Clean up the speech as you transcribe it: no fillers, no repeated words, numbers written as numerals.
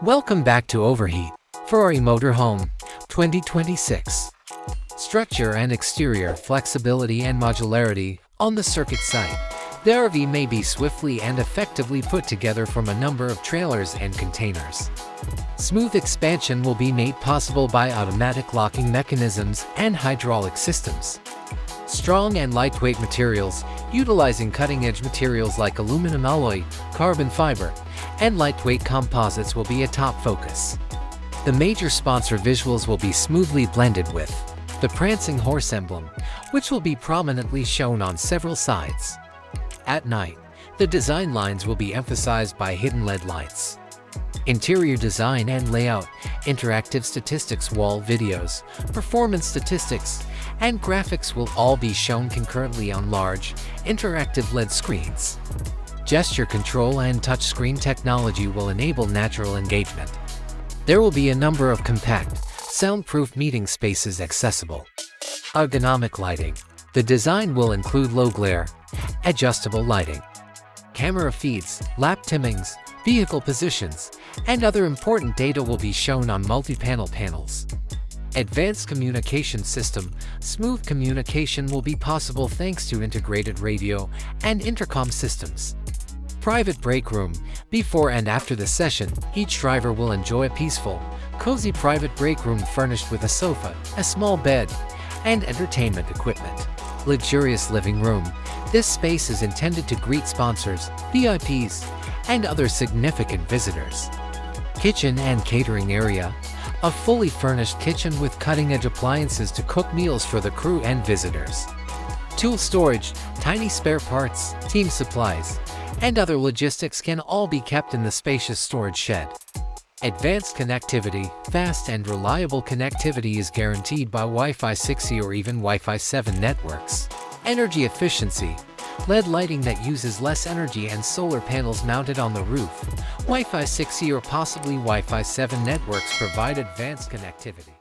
Welcome back to Overheat, Ferrari Motorhome, 2026. Structure and exterior flexibility and modularity. On the circuit site, the RV may be swiftly and effectively put together from a number of trailers and containers. Smooth expansion will be made possible by automatic locking mechanisms and hydraulic systems. Strong and lightweight materials, utilizing cutting-edge materials like aluminum alloy, carbon fiber, and lightweight composites will be a top focus. The major sponsor visuals will be smoothly blended with the prancing horse emblem, which will be prominently shown on several sides. At night, the design lines will be emphasized by hidden LED lights. Interior design and layout, interactive statistics, wall videos, performance statistics, and graphics will all be shown concurrently on large, interactive LED screens. Gesture control and touchscreen technology will enable natural engagement. There will be a number of compact, soundproof meeting spaces accessible. Ergonomic lighting. The design will include low glare, adjustable lighting, camera feeds, lap trimmings, vehicle positions, and other important data will be shown on multi-panel panels. Advanced communication system. Smooth communication will be possible thanks to integrated radio and intercom systems. Private break room. Before and after the session, each driver will enjoy a peaceful, cozy private break room furnished with a sofa, a small bed, and entertainment equipment. Luxurious living room. This space is intended to greet sponsors, VIPs, and other significant visitors. Kitchen and catering area. A fully furnished kitchen with cutting-edge appliances to cook meals for the crew and visitors. Tool storage, tiny spare parts, team supplies, and other logistics can all be kept in the spacious storage shed. Advanced connectivity. Fast and reliable connectivity is guaranteed by Wi-Fi 6E or even Wi-Fi 7 networks. Energy efficiency. LED lighting that uses less energy and solar panels mounted on the roof. Wi-Fi 6E or possibly Wi-Fi 7 networks provide advanced connectivity.